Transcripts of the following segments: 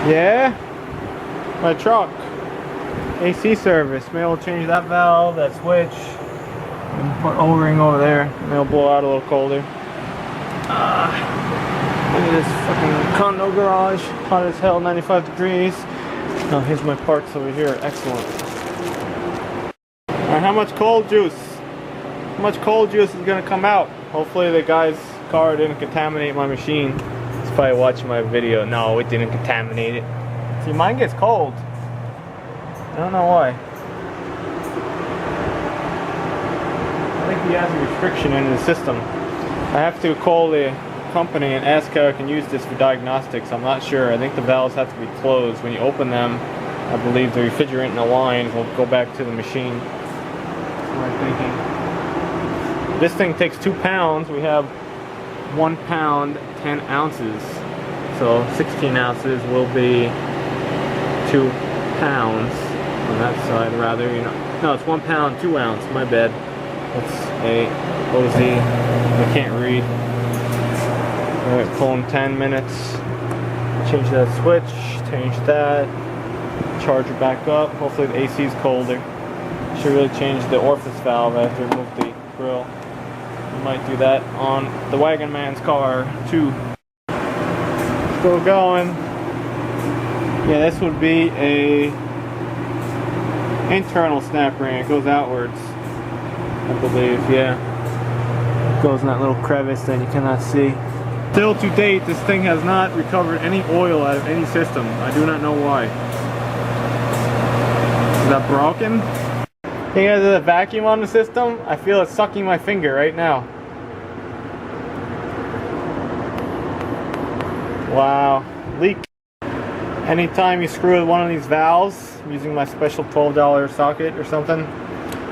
Yeah? My truck. AC service. Maybe we'll change that valve, that switch. And put O-ring over there. Maybe it'll blow out a little colder. Look at this fucking condo garage. Hot as hell, 95 degrees. Oh, here's my parts over here. Excellent. Alright, how much cold juice? How much cold juice is gonna come out? Hopefully the guy's car didn't contaminate my machine. He's probably watching my video. No, it didn't contaminate it. See, mine gets cold. I don't know why. I think he has a restriction in his system. I have to call the company and ask how I can use this for diagnostics. I'm not sure. I think the valves have to be closed. When you open them, I believe the refrigerant in the line will go back to the machine. That's what I'm thinking. This thing takes 2 pounds. We have 1 pound, 10 ounces. So 16 ounces will be 2 pounds on that side, rather. You know, no, it's 1 pound, 2 ounce. My bad. That's a OZ. I can't read. Alright, pulling 10 minutes. Change that switch. Change that. Charge it back up. Hopefully the AC is colder. Should really change the orifice valve after remove the grill. We might do that on the Wagon Man's car too. Still going. Yeah, this would be a internal snap ring. It goes outwards, I believe. Yeah, it goes in that little crevice that you cannot see. Still to date, this thing has not recovered any oil out of any system. I do not know why. Is that broken? I think there's a vacuum on the system. I feel it sucking my finger right now. Wow. Leak. Anytime you screw with one of these valves, I'm using my special $12 socket or something,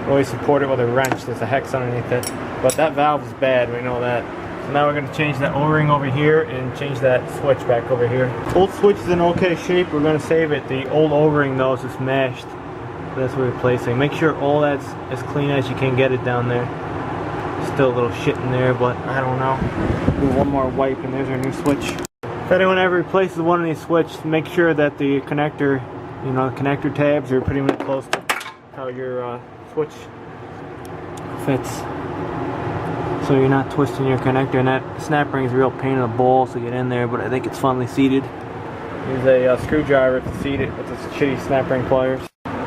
always support it with a wrench. There's a hex underneath it. But that valve is bad, we know that. So now we're going to change that O-ring over here and change that switch back over here. Old switch is in okay shape. We're going to save it. The old O-ring though is just mashed. So that's what we're replacing. Make sure all that's as clean as you can get it down there. Still a little shit in there, but I don't know. Do one more wipe and there's our new switch. If anyone ever replaces one of these switches, make sure that the connector, you know, the connector tabs are pretty much close to how your switch fits. So you're not twisting your connector, and that snap ring is a real pain in the balls to get in there, but I think it's finally seated. Use a screwdriver to seat it with the shitty snap ring pliers.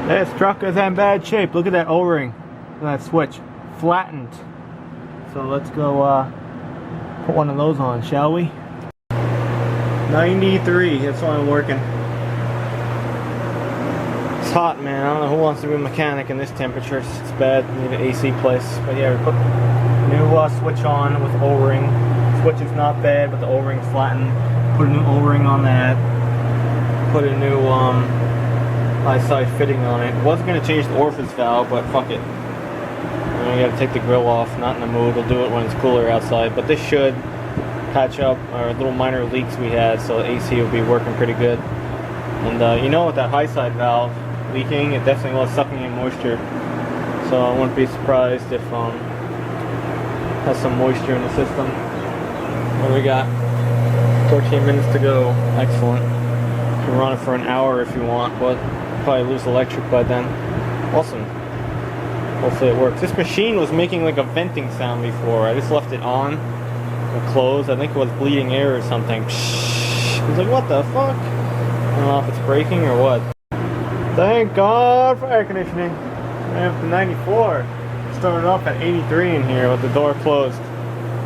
This truck is in bad shape. Look at that O-ring, that switch, flattened. So let's go put one of those on, shall we? 93, that's why I'm working. It's hot, man. I don't know who wants to be a mechanic in this temperature. It's bad. You need an AC place. But yeah, we put the new switch on with O-ring. Switch is not bad, but the O-ring's flattened. Put a new O-ring on that. Put a new high-side fitting on it. Wasn't going to change the orifice valve, but fuck it. You gotta take the grill off. Not in the mood. We'll do it when it's cooler outside. But this should patch up our little minor leaks we had, so the AC will be working pretty good. And you know, with that high side valve leaking, it definitely was sucking in moisture, so I wouldn't be surprised if has some moisture in the system. What do we got? 14 minutes to go. Excellent. You can run it for an hour if you want, but probably lose electric by then. Awesome. Hopefully it works. This machine was making like a venting sound before. I just left it on closed. I think it was bleeding air or something. I was like, what the fuck? I don't know if it's breaking or what. Thank God for air conditioning. I have 94. Started off at 83 in here with the door closed.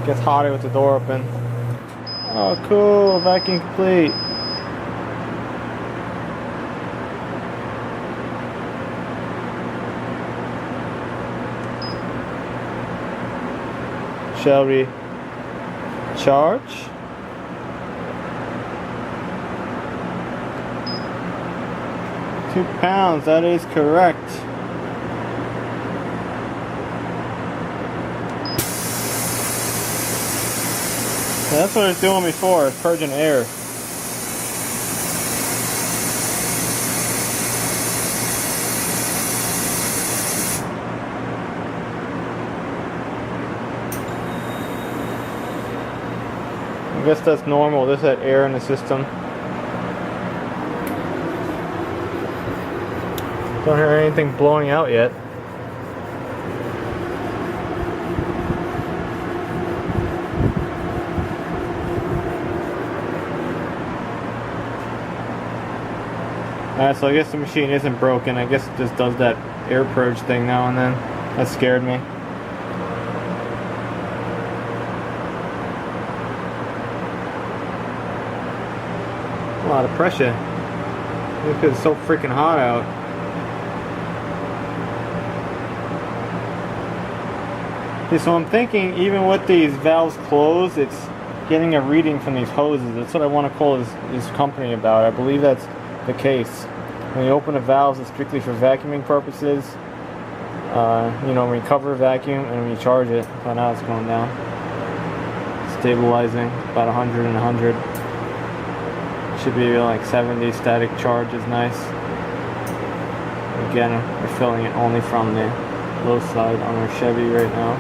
Gets hotter with the door open. Oh cool, vacuum complete. Shall we charge? £2, that is correct. That's what it's doing before, it's purging air. I guess that's normal. This had air in the system. Don't hear anything blowing out yet. So I guess the machine isn't broken. I guess it just does that air purge thing now and then. That scared me. A lot of pressure. Look, it's so freaking hot out. Okay, so I'm thinking even with these valves closed, it's getting a reading from these hoses. That's what I want to call this company about. I believe that's the case. When you open the valves, it's strictly for vacuuming purposes. You know, when you cover a vacuum and when you charge it, so now it's going down. Stabilizing about 100 and 100. Should be like 70 static charge is nice. Again, we're filling it only from the low side on our Chevy right now.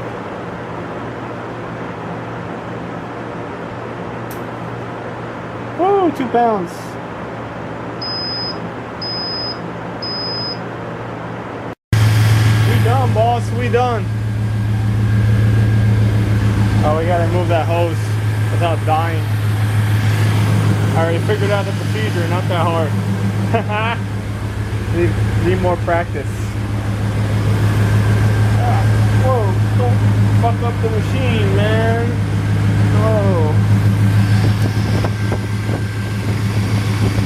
Woo, 2 pounds. We done, boss, we done. Oh, we gotta move that hose without dying. I already figured out the procedure, not that hard. need more practice. Whoa, don't fuck up the machine, man. Oh.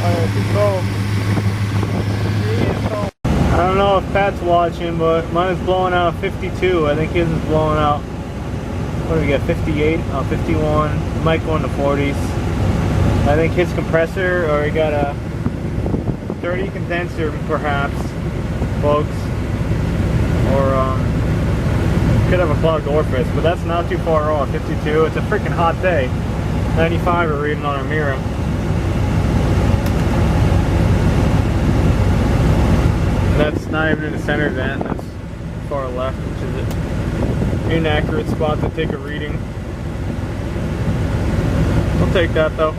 Alright, keep going. I don't know if Pat's watching, but mine is blowing out 52. I think his is blowing out, what do we get, 58? 51. It might go in the 40s. I think his compressor, or he got a dirty condenser perhaps, folks, or could have a clogged orifice, but that's not too far off. 52. It's a freaking hot day. 95 we're reading on our mirror. And that's not even in the center vent, that's far left, which is an inaccurate spot to take a reading. I'll take that though.